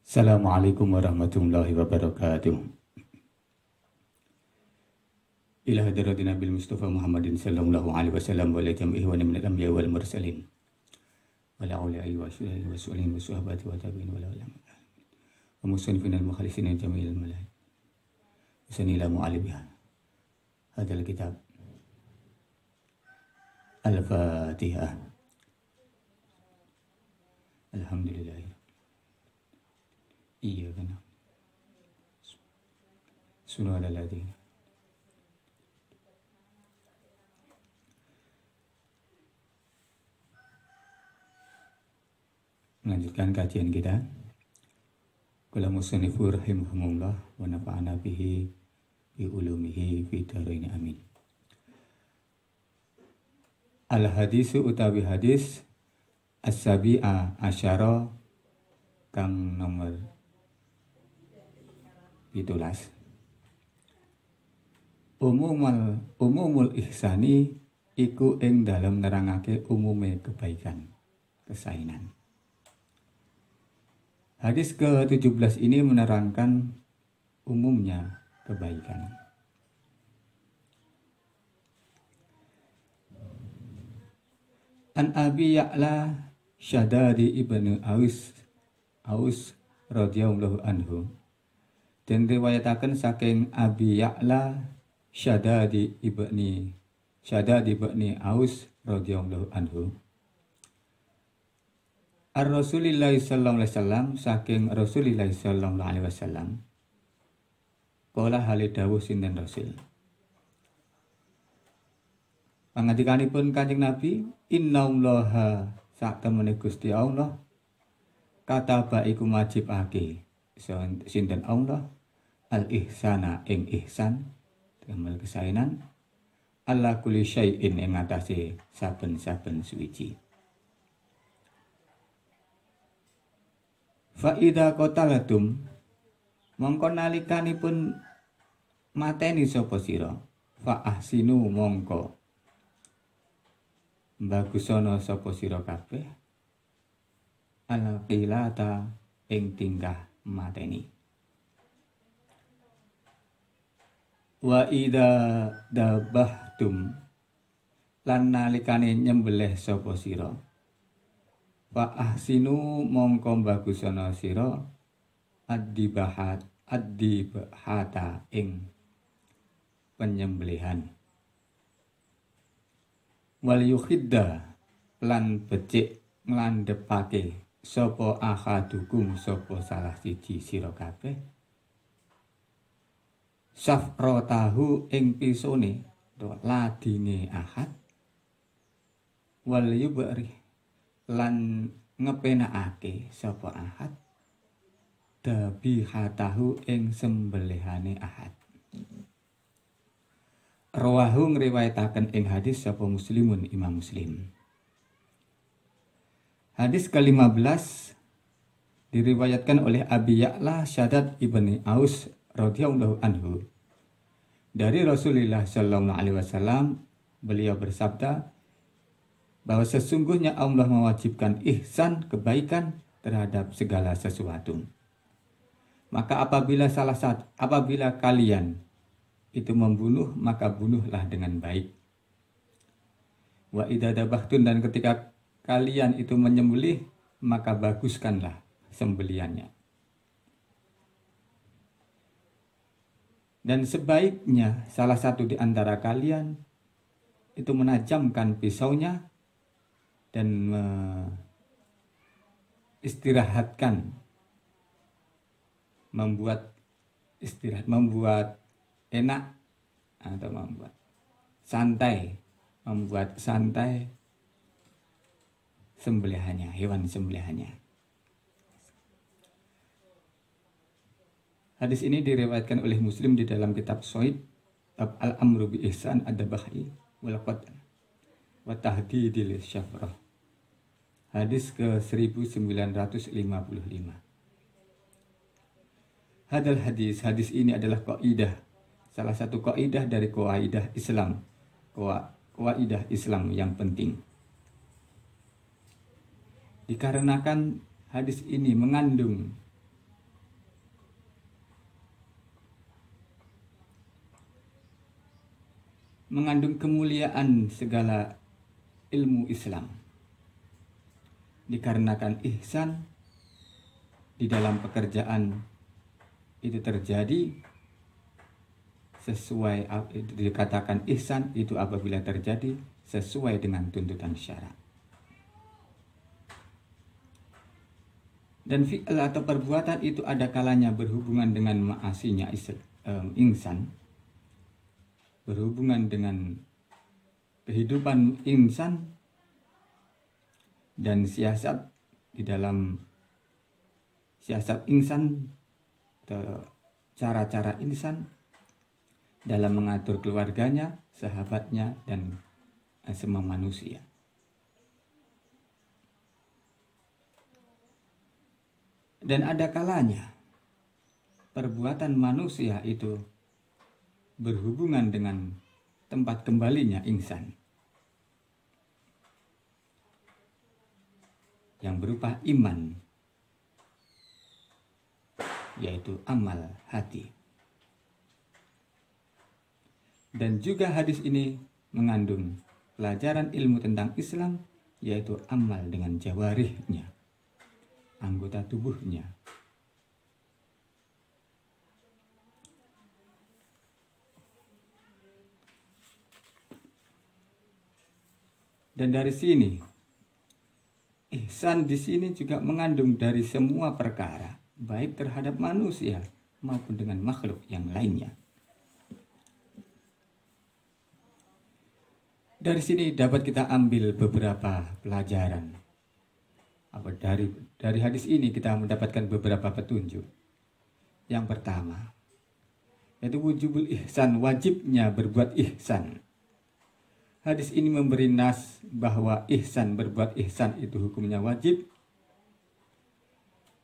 Assalamualaikum warahmatullahi wabarakatuh. Ila hadratin Nabil Mustafa Muhammadin sallallahu alaihi wasallam wa ala jami'i wa min al-anbiya wal mursalin. Wa la auliya'i wa syuhada'i wa su'alin wa sahabati wa tabi'in wa la ulama. Wa musannifin al-mukhalisin jami'il malaik. Sanila mu'alibha. Hadal kitab. Al-Fatihah. Alhamdulillah. Iya kan. Surah al-Ladin. Melanjutkan kajian kita. Qala musannifu rahimahumullah wa nafa'ana bihi bi ulumihi fi dharain amin. Al-hadisu utawi hadis as-sabi'a asyara kang nomor 17. Umumul ihsani iku ing dalem nerangake umume kebaikan, kesainan. Hadis ke-17 ini menerangkan umumnya kebaikan. An Abi Ya'la Syadadi ibnu Aus radhiyallahu anhu. Dan riwayataken saking Abi Ya'la Syadadi ibni Aus radhiyallahu anhu. Ar-Rasulillah sallallahu alaihi wasallam saking Rasulillah sallallahu alaihi wasallam. Qala hale dawuh sinten Rasul. Pangandikanipun Kanjeng Nabi, innallaha sak temene Gusti Allah kataba iku majibake sinten Allah al-ihsana ing ihsan damel kesainan ala kulli syai'in ing atase saben-saben suwiji. Fa idza qatalatum mongko nalikanipun mateni sapa sira fa ahsinu mongko bagusana sapa sira kabeh al-qilata ing tingkah mateni. Wa idza dabahtum lan nalikane nyembelih sapa sira fa ahsinu mongko bagusana sira ad-dibahata ing penyembelihan. Wal yukhidda lan becik nglandhepake sapa ahadukum sapa salah siji sira kabeh safratahu ing pisone ladine ahad wal yubri lan ngepenakake sapa ahad dabihatahu ing sembelihane ahad. Rawahu ngriwayataken ing hadis sapa Muslimun Imam Muslim. Hadis ke-15 diriwayatkan oleh Abi Ya'la Syadad ibni Aus radhiyallahu anhu. Dari Rasulullah sallallahu alaihi wasallam beliau bersabda bahwa sesungguhnya Allah mewajibkan ihsan kebaikan terhadap segala sesuatu. Maka apabila kalian itu membunuh, maka bunuhlah dengan baik. Wa idza dabahtun dan ketika kalian itu menyembelih, maka baguskanlah sembeliannya. Dan sebaiknya salah satu di antara kalian itu menajamkan pisaunya dan membuat enak atau membuat santai sembelihannya, hewan sembelihannya. Hadis ini diriwayatkan oleh Muslim di dalam kitab Shahih bab al-amru bi ihsan ad-dabahi wal qad wa tahdidil syafrah. Hadis ke-1955. Hadis ini adalah kaidah, salah satu kaidah dari kaidah Islam, kaidah Islam yang penting. Dikarenakan hadis ini mengandung mengandung kemuliaan segala ilmu Islam. Dikarenakan ihsan di dalam pekerjaan itu terjadi sesuai, dikatakan ihsan itu apabila terjadi sesuai dengan tuntutan syara. Dan fi'il atau perbuatan itu ada kalanya berhubungan dengan ma'asinya insan, berhubungan dengan kehidupan insan dan siasat di dalam siasat insan atau cara-cara insan dalam mengatur keluarganya, sahabatnya, dan semua manusia. Dan ada kalanya perbuatan manusia itu berhubungan dengan tempat kembalinya insan, yang berupa iman, yaitu amal hati. Dan juga hadis ini mengandung pelajaran ilmu tentang Islam, yaitu amal dengan jawarihnya, anggota tubuhnya. Dan dari sini, ihsan di sini juga mengandung dari semua perkara, baik terhadap manusia maupun dengan makhluk yang lainnya. Dari sini dapat kita ambil beberapa pelajaran. Dari hadis ini kita mendapatkan beberapa petunjuk. Yang pertama, yaitu wujubul ihsan, wajibnya berbuat ihsan. Hadis ini memberi nas bahwa ihsan, berbuat ihsan itu hukumnya wajib.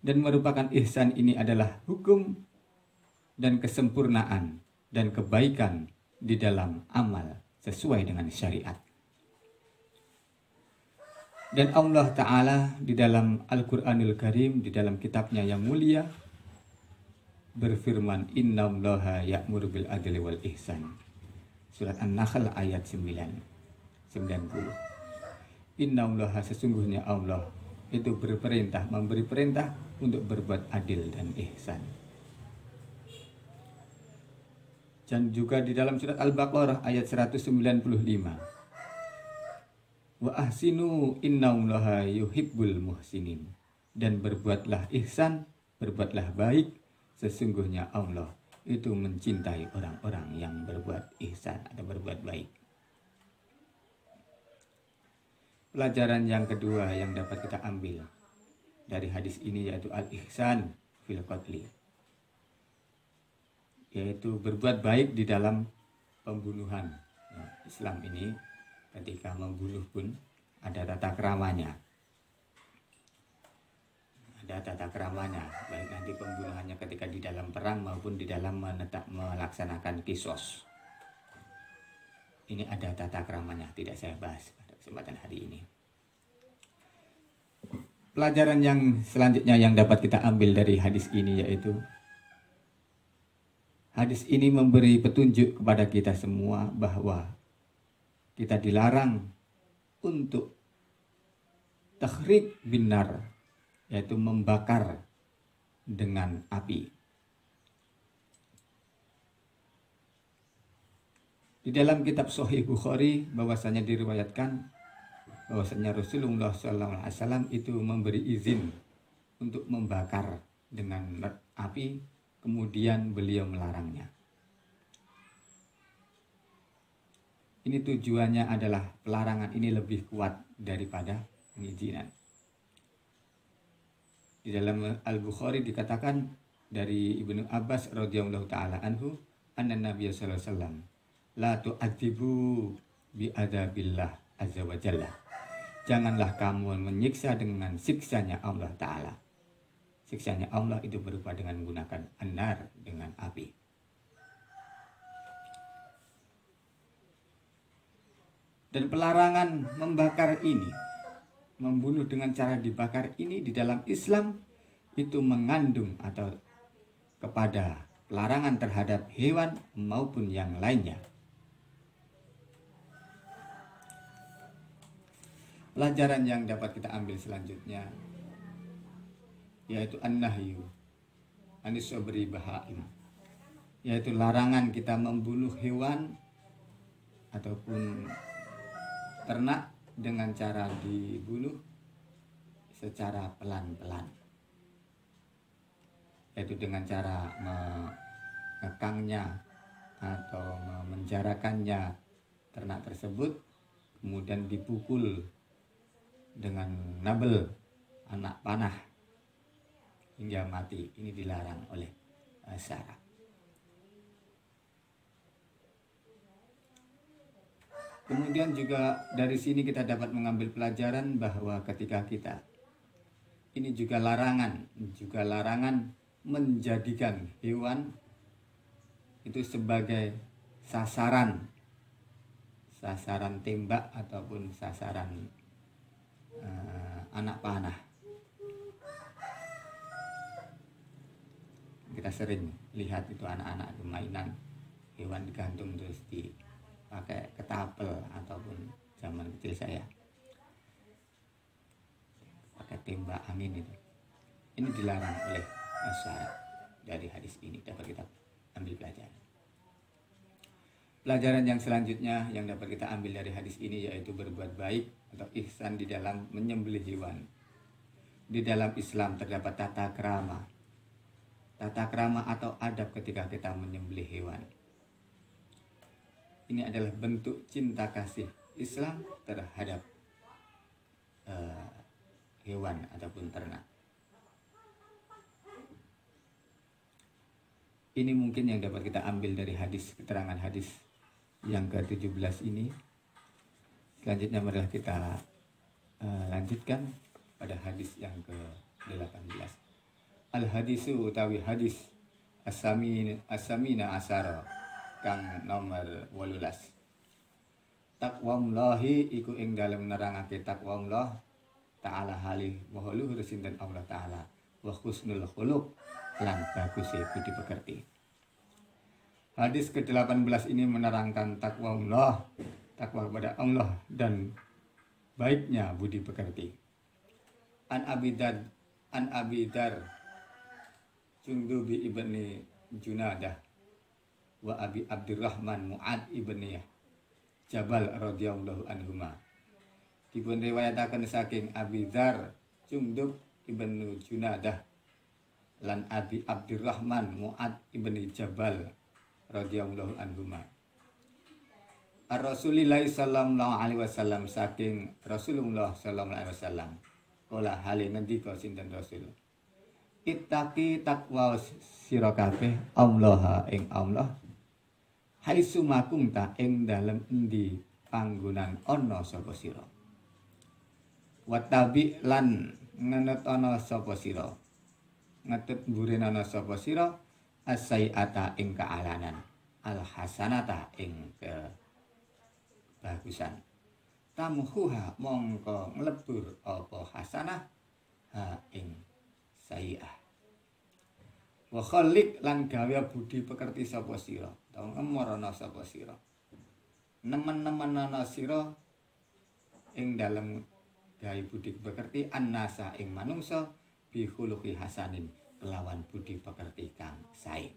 Dan merupakan ihsan ini adalah hukum dan kesempurnaan dan kebaikan di dalam amal sesuai dengan syariat. Dan Allah Ta'ala di dalam Al-Quranul Karim, di dalam kitabnya yang mulia, berfirman, Innallaha ya'muru bil adli wal ihsan. Surat An-Nahl ayat 90. Innallaha, sesungguhnya Allah itu berperintah, memberi perintah untuk berbuat adil dan ihsan. Dan juga di dalam surat Al-Baqarah ayat 195. Wa ahsinu innallaha yuhibbul muhsinin. Dan berbuatlah ihsan, berbuatlah baik, sesungguhnya Allah itu mencintai orang-orang yang berbuat ihsan atau berbuat baik. Pelajaran yang kedua yang dapat kita ambil dari hadis ini yaitu al-ihsan fil qatli, yaitu berbuat baik di dalam pembunuhan. Nah, Islam ini ketika membunuh pun ada tata keramanya. Ada tata keramanya, baik nanti pembunuhannya ketika di dalam perang maupun di dalam melaksanakan kisos. Ini ada tata keramanya, tidak saya bahas pada kesempatan hari ini. Pelajaran yang selanjutnya yang dapat kita ambil dari hadis ini yaitu hadis ini memberi petunjuk kepada kita semua bahwa kita dilarang untuk takhrik binar, yaitu membakar dengan api. Di dalam kitab Sahih Bukhari bahwasanya diriwayatkan bahwasanya Rasulullah SAW itu memberi izin untuk membakar dengan api, kemudian beliau melarangnya. Ini tujuannya adalah pelarangan ini lebih kuat daripada pengizinan. Di dalam Al-Bukhari dikatakan dari Ibnu Abbas radhiyallahu taala anhu, anna Nabiy sallallahu alaihi wasallam la tu'adzibu bi adabillah azza wa jalla. Janganlah kamu menyiksa dengan siksanya Allah taala. Siksanya Allah itu berupa dengan menggunakan an-nar, dengan api. Dan pelarangan membakar ini, membunuh dengan cara dibakar ini di dalam Islam itu mengandung atau kepada pelarangan terhadap hewan maupun yang lainnya. Pelajaran yang dapat kita ambil selanjutnya yaitu an-nahyu anis sabri bahaim, yaitu larangan kita membunuh hewan ataupun ternak dengan cara dibunuh secara pelan-pelan, yaitu dengan cara mengekangnya atau memenjarakannya ternak tersebut, kemudian dipukul dengan nabel anak panah hingga mati. Ini dilarang oleh syara. Kemudian juga dari sini kita dapat mengambil pelajaran bahwa ketika kita ini juga larangan menjadikan hewan itu sebagai sasaran tembak ataupun sasaran anak panah. Kita sering lihat itu anak-anak mainan hewan digantung terus dipakai ketapel, ataupun zaman kecil saya pakai tembak angin itu. Ini dilarang oleh syara. Dari hadis ini dapat kita ambil pelajaran. Pelajaran yang selanjutnya yang dapat kita ambil dari hadis ini yaitu berbuat baik atau ihsan di dalam menyembelih hewan. Di dalam Islam terdapat tata krama atau adab ketika kita menyembelih hewan. Ini adalah bentuk cinta kasih Islam terhadap hewan ataupun ternak. Ini mungkin yang dapat kita ambil dari keterangan hadis yang ke-17 ini. Selanjutnya marilah kita lanjutkan pada hadis yang ke-18. Al-hadisu utawi hadis asamina asara kang nomor 18. Taqwallahi iku ing dalem nerangake taqwallah ta'ala halih wa luhur sinten Allah taala wa husnul khuluq lan baguse budi pekerti. Hadis ke-18 ini menerangkan takwa kepada Allah dan baiknya budi pekerti. An Abidar Jundubi ibni Junadah wa Abi Abdurrahman Mu'ad ibni Jabal radhiyallahu anhuma. Dipun riwayataken saking Abidar Jundub ibnu Junadah lan Abi Abdurrahman Mu'ad ibni Jabal radhiyallahu anhuma. Ar-Rasulillah sallallahu alaihi wasallam, saking Rasulullah sallallahu alaihi wasallam. Kala hale ngendika sinten Rasul. Ittaqi taqwa sira kabeh Allah ing Allah. Haitsu makunta ing dalem endi panggonan ana sapa sira. Watabi lan ngenut ana sapa sira. Ngetut mburen ana sapa sira as-sayyi'ata ing kaalanan, al-hasanata ing kebagusan. Tamhuha mongko nglebur apa hasanah ha ing sayyi'ah. Wa khaliq lan gawe budi pekerti sapa sira, ta ngemorana sapa sira. Nemen-nemen ana sira ing dalem gawe budi pekerti annasa ing manungsa bi khuluqi hasanin kelawan budi pekerti kang sae.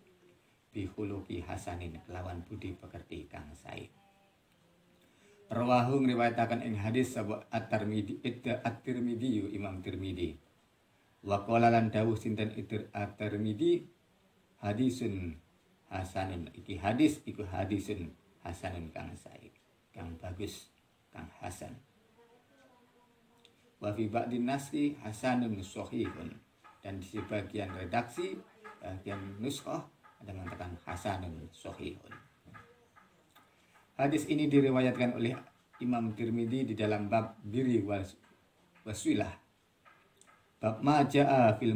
Bi khuluqi hasanin kelawan budi pekerti kang sae. Rawahu ngriwayataken ing hadis sapa At-Tirmidzi Imam Tirmidzi. Wa qala lan dawuh sinten At-Tirmidzi hadisun hasanun, iki hadis iku hadisun hasanun kang sae, kang bagus, kang hasan. Wa fi ba'din nasi hasanun sahihun, dan di sebagian redaksi bagian nuskhah ada mengatakan hasanun sahihun. Hadis ini diriwayatkan oleh Imam Tirmidzi di dalam bab birri wasilah. Bab ma jaa fil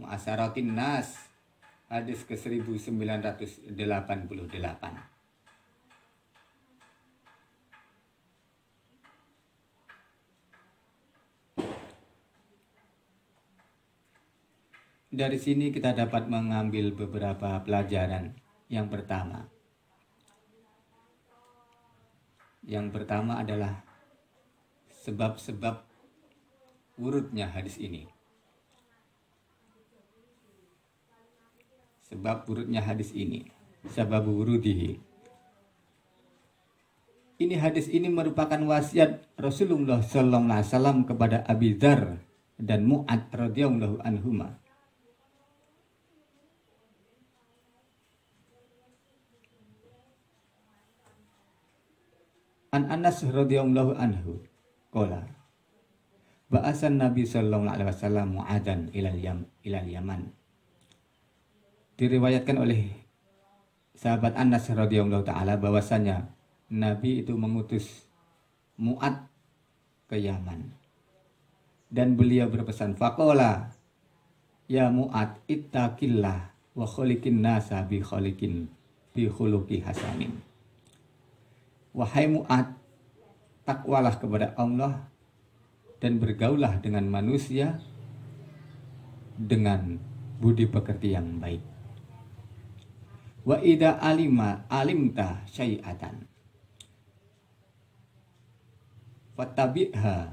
mu'asaratin nas, hadis ke 1988. Dari sini kita dapat mengambil beberapa pelajaran. Yang pertama adalah sebab-sebab wurudnya hadis ini. Sebab wurudnya hadis ini, sabab wurudihi. Ini hadis ini merupakan wasiat Rasulullah sallallahu alaihi wasallam kepada Abi Dzar dan Mu'ad radhiyallahu anhuma. An Anas radhiyallahu anhu qala ba'asan Nabi sallallahu alaihi wasallam Mu'adzan ilal Yaman. Diriwayatkan oleh sahabat Anas radhiyallahu taala bahwasanya Nabi itu mengutus Mu'ad ke Yaman. Dan beliau berpesan, faqala ya Mu'ad ittaqillah wa khaliqin nasa bi khuluqi hasanin. Wahai Mu'ad, takwalah kepada Allah dan bergaulah dengan manusia dengan budi pekerti yang baik. Wa idza alimta syai'atan fattabi'ha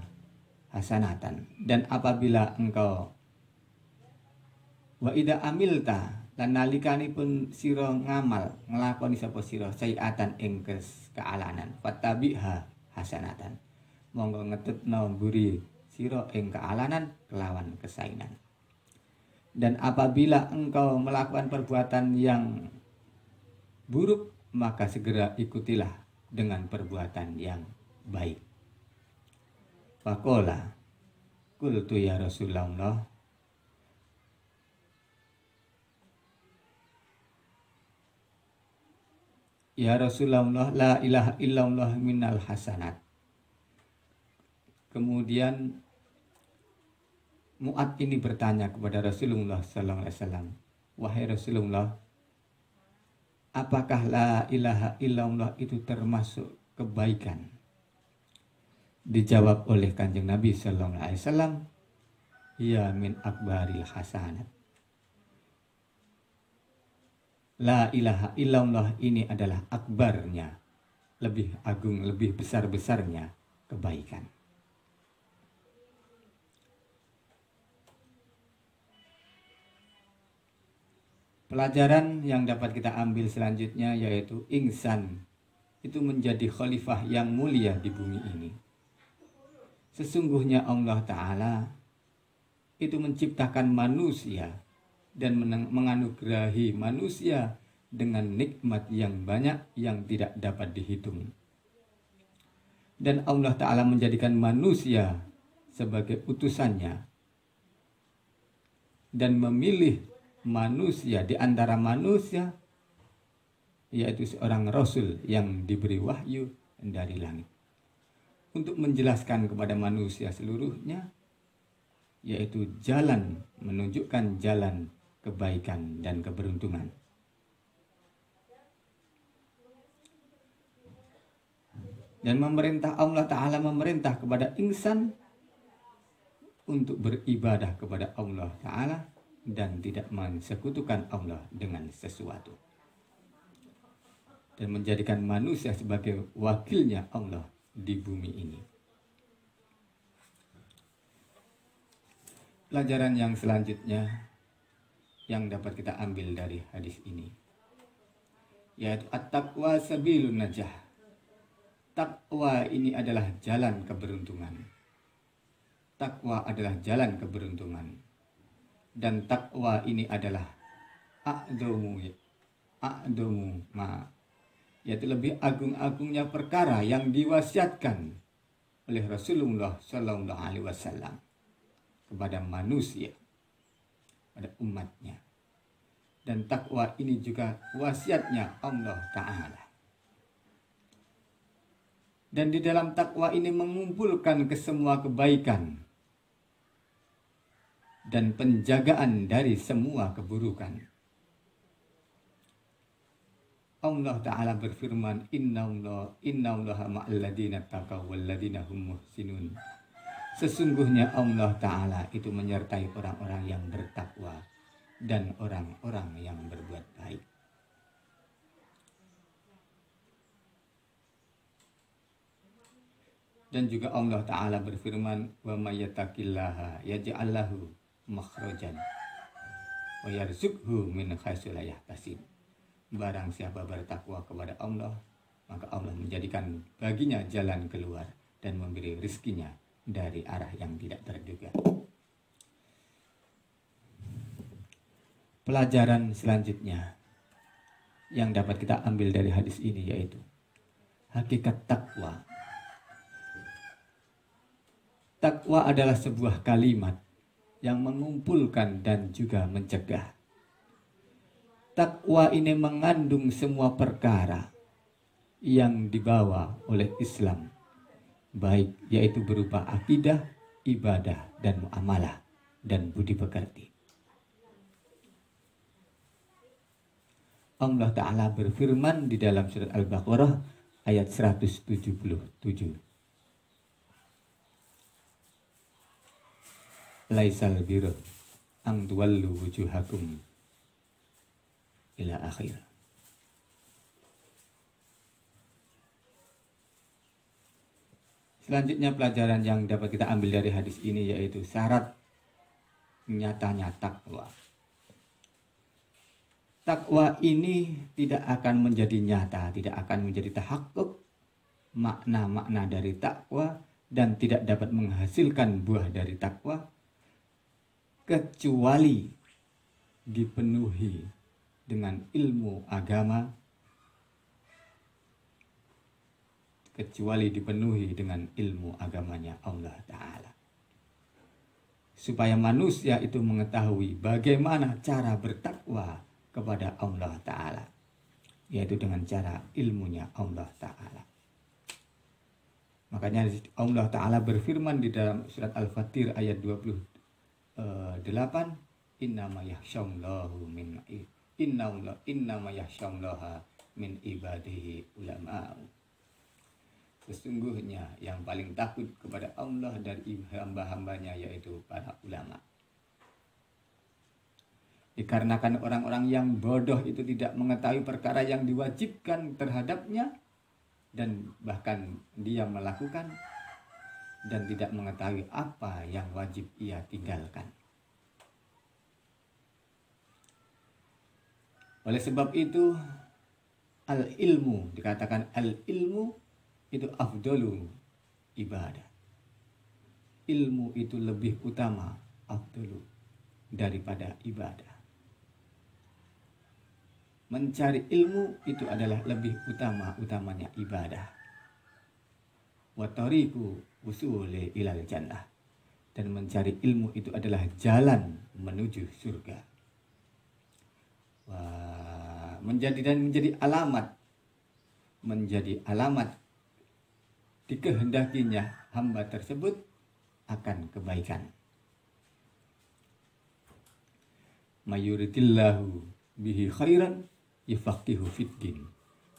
hasanatan. Dan apabila engkau wa idza amilta lan nalikanipun sira ngamal nglakoni sapa sira syai'atan ing kealanan fattabi'ha hasanatan, monggo ngetutno mburi sira ing kealanan kelawan kesainan. Dan apabila engkau melakukan perbuatan yang buruk, maka segera ikutilah dengan perbuatan yang baik. Faqala qultu ya Rasulullah ya Rasulullah la ilaha illallah minal hasanat. Kemudian Mu'ad ini bertanya kepada Rasulullah sallallahu alaihi wasallam, wahai Rasulullah, apakah la ilaha illallah itu termasuk kebaikan? Dijawab oleh Kanjeng Nabi sallallahu alaihi wasallam, ya min akbaril hasanat. La ilaha illallah ini adalah akbarnya, lebih agung, lebih besar-besarnya kebaikan. Pelajaran yang dapat kita ambil selanjutnya yaitu insan itu menjadi khalifah yang mulia di bumi ini. Sesungguhnya Allah Ta'ala itu menciptakan manusia dan menganugerahi manusia dengan nikmat yang banyak yang tidak dapat dihitung. Dan Allah Ta'ala menjadikan manusia sebagai utusannya dan memilih manusia di antara manusia, yaitu seorang rasul yang diberi wahyu dari langit untuk menjelaskan kepada manusia seluruhnya, yaitu jalan, menunjukkan jalan kebaikan dan keberuntungan. Dan Allah Ta'ala memerintah kepada insan untuk beribadah kepada Allah Ta'ala dan tidak mensekutukan Allah dengan sesuatu, dan menjadikan manusia sebagai wakilnya Allah di bumi ini. Pelajaran yang selanjutnya yang dapat kita ambil dari hadis ini yaitu at-taqwa sabilun najah. Takwa ini adalah jalan keberuntungan. Takwa adalah jalan keberuntungan. Dan takwa ini adalah a'dhamu ma, yaitu lebih agung-agungnya perkara yang diwasiatkan oleh Rasulullah sallallahu alaihi wasallam kepada manusia, pada umatnya. Dan takwa ini juga wasiatnya Allah Ta'ala. Dan di dalam takwa ini mengumpulkan kesemua kebaikan dan penjagaan dari semua keburukan. Allah Ta'ala berfirman, Innallaha ma'al ladina taqaw wal ladina hum muhsinun. Sesungguhnya Allah Ta'ala itu menyertai orang-orang yang bertakwa dan orang-orang yang berbuat baik. Dan juga Allah Ta'ala berfirman, wa may yattaqillaha yaj'al lahu makhrajan wa yarzuqhu min haitsu la yahtasib. Barang siapa bertakwa kepada Allah, maka Allah menjadikan baginya jalan keluar dan memberi rizkinya dari arah yang tidak terduga. Pelajaran selanjutnya yang dapat kita ambil dari hadis ini yaitu hakikat takwa. Takwa adalah sebuah kalimat yang mengumpulkan dan juga mencegah. Takwa ini mengandung semua perkara yang dibawa oleh Islam, baik yaitu berupa akidah, ibadah, dan muamalah, dan budi pekerti. Allah Ta'ala berfirman di dalam surat Al-Baqarah ayat 177. Laisal birr ang tuwallu wujuhakum ila akhir. Selanjutnya pelajaran yang dapat kita ambil dari hadis ini yaitu syarat nyatanya takwa. Takwa ini tidak akan menjadi nyata, tidak akan menjadi tahakkuk makna-makna dari takwa dan tidak dapat menghasilkan buah dari takwa kecuali dipenuhi dengan ilmu agama, kecuali dipenuhi dengan ilmu agamanya Allah Ta'ala. Supaya manusia itu mengetahui bagaimana cara bertakwa kepada Allah Ta'ala, yaitu dengan cara ilmunya Allah Ta'ala. Makanya Allah Ta'ala berfirman di dalam surat Al-Fatir ayat 28, innama yakhshallahu min ibadihi ulama. Sesungguhnya yang paling takut kepada Allah dari hamba-hambanya yaitu para ulama. Dikarenakan orang-orang yang bodoh itu tidak mengetahui perkara yang diwajibkan terhadapnya dan bahkan dia melakukan dan tidak mengetahui apa yang wajib ia tinggalkan. Oleh sebab itu al-ilmu, dikatakan al-ilmu itu afdalu ibadah. Ilmu itu lebih utama, afdalu, daripada ibadah. Mencari ilmu itu adalah lebih utamanya ibadah. Wa tariqu usuli ilal jannah. Dan mencari ilmu itu adalah jalan menuju surga. Menjadi alamat dikehendakinya hamba tersebut akan kebaikan. Mayuritillahu bihi khairan yufaqihu fiddin.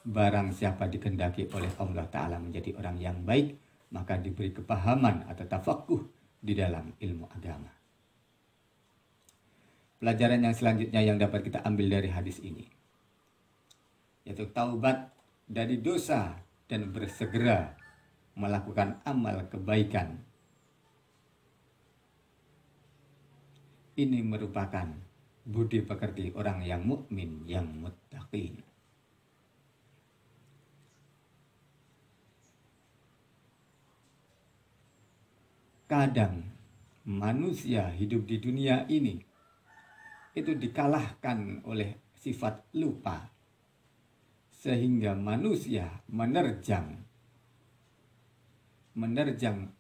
Barang siapa dikehendaki oleh Allah Ta'ala menjadi orang yang baik, maka diberi kepahaman atau tafakuh di dalam ilmu agama. Pelajaran yang selanjutnya yang dapat kita ambil dari hadis ini yaitu taubat dari dosa dan bersegera melakukan amal kebaikan. Ini merupakan budi pekerti orang yang mukmin, yang muttaqin. Kadang manusia hidup di dunia ini itu dikalahkan oleh sifat lupa, sehingga manusia menerjang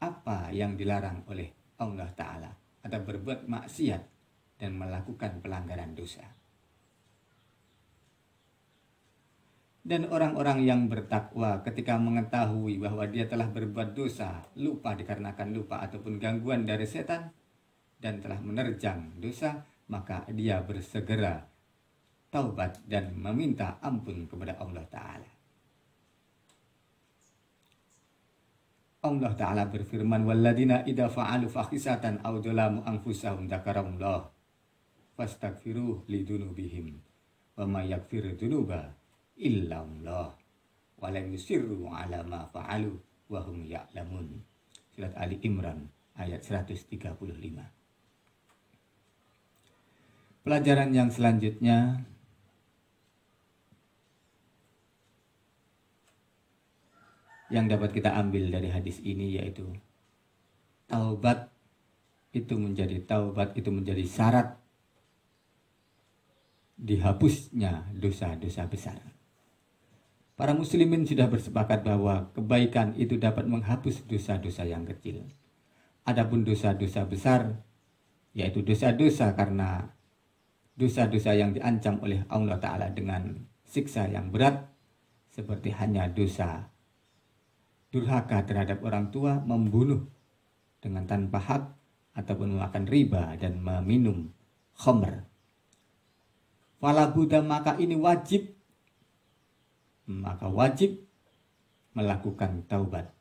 apa yang dilarang oleh Allah Ta'ala atau berbuat maksiat dan melakukan pelanggaran dosa. Dan orang-orang yang bertakwa ketika mengetahui bahwa dia telah berbuat dosa, lupa dikarenakan lupa ataupun gangguan dari setan, dan telah menerjang dosa, maka dia bersegera taubat dan meminta ampun kepada Allah Ta'ala. Allah Ta'ala berfirman, walladzina idza fa'alu fahisatan aw dzalamu anfusahum dzakarallah fastaghfiru lidunubihim wa may yaghfiru dzunuba illa Allah wa lam yusirru ala ma fa'alu wa hum ya'lamun. Surat Ali Imran ayat 135. Pelajaran yang selanjutnya yang dapat kita ambil dari hadis ini yaitu taubat itu menjadi syarat dihapusnya dosa-dosa besar. Para muslimin sudah bersepakat bahwa kebaikan itu dapat menghapus dosa-dosa yang kecil. Adapun dosa-dosa besar yaitu dosa-dosa karena dosa-dosa yang diancam oleh Allah Ta'ala dengan siksa yang berat, seperti hanya dosa durhaka terhadap orang tua, membunuh dengan tanpa hak, ataupun memakan riba dan meminum khamr. Fala budda, maka ini wajib melakukan taubat.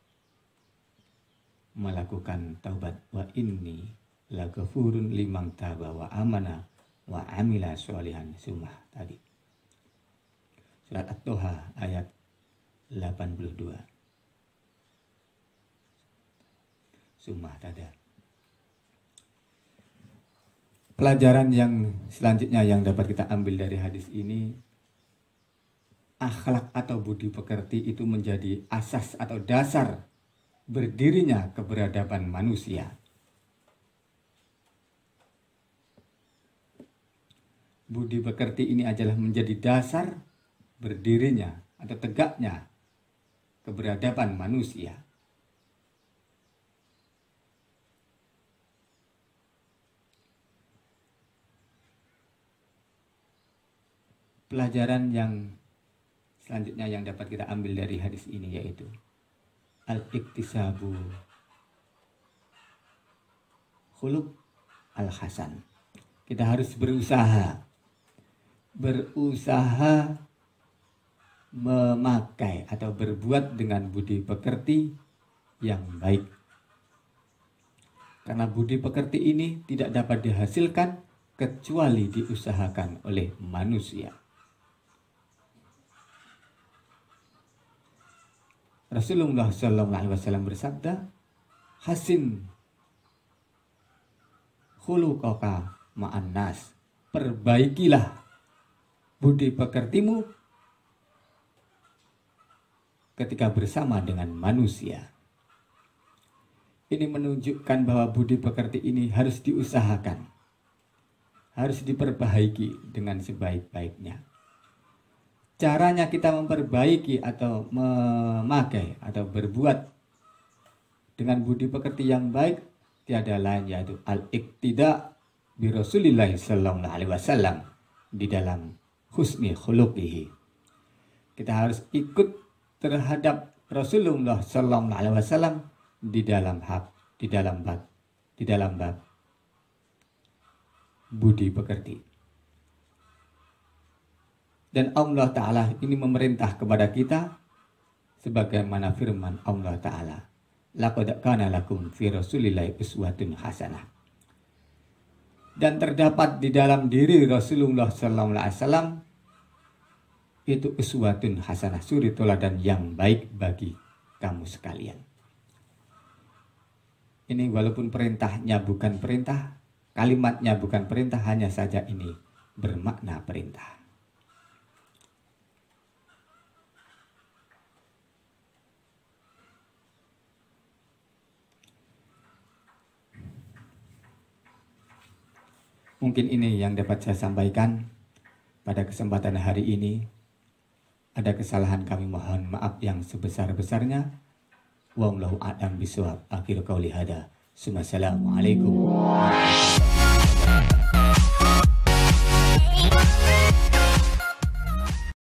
Wa inni laghafurun liman taba wa amana wa amila sholihan. Sumah tadi. Surat At-Toha ayat 82. Sumah tada. Pelajaran yang selanjutnya yang dapat kita ambil dari hadis ini, akhlak atau budi pekerti itu menjadi asas atau dasar berdirinya keberadaban manusia. Budi pekerti ini adalah menjadi dasar berdirinya atau tegaknya keberadaban manusia. Pelajaran yang selanjutnya yang dapat kita ambil dari hadis ini yaitu al-iktisabu khuluq al-hasan. Kita harus berusaha memakai atau berbuat dengan budi pekerti yang baik. Karena budi pekerti ini tidak dapat dihasilkan kecuali diusahakan oleh manusia. Rasulullah SAW bersabda, hasin khuluqaka ma'an nas, perbaikilah budi pekertimu ketika bersama dengan manusia. Ini menunjukkan bahwa budi pekerti ini harus diusahakan, harus diperbaiki dengan sebaik-baiknya. Caranya kita memperbaiki atau memakai atau berbuat dengan budi pekerti yang baik tiada lain yaitu al-iqtida bi Rasulillah sallallahu alaihi wasallam di dalam husni khuluqihi. Kita harus ikut terhadap Rasulullah sallallahu alaihi wasallam di dalam bab budi pekerti. Dan Allah Ta'ala ini memerintah kepada kita sebagaimana firman Allah Ta'ala, laqad kana lakum fi Rasulillahi uswatun hasanah. Dan terdapat di dalam diri Rasulullah sallallahu alaihi wasallam itu uswatun hasanah, suri teladan yang baik bagi kamu sekalian. Ini walaupun perintahnya bukan perintah, kalimatnya bukan perintah, hanya saja ini bermakna perintah. Mungkin ini yang dapat saya sampaikan pada kesempatan hari ini. Ada kesalahan, kami mohon maaf yang sebesar-besarnya. Wallahu a'lam bishawab. Akhir qauli hada. Assalamualaikum warahmatullahi wabarakatuh.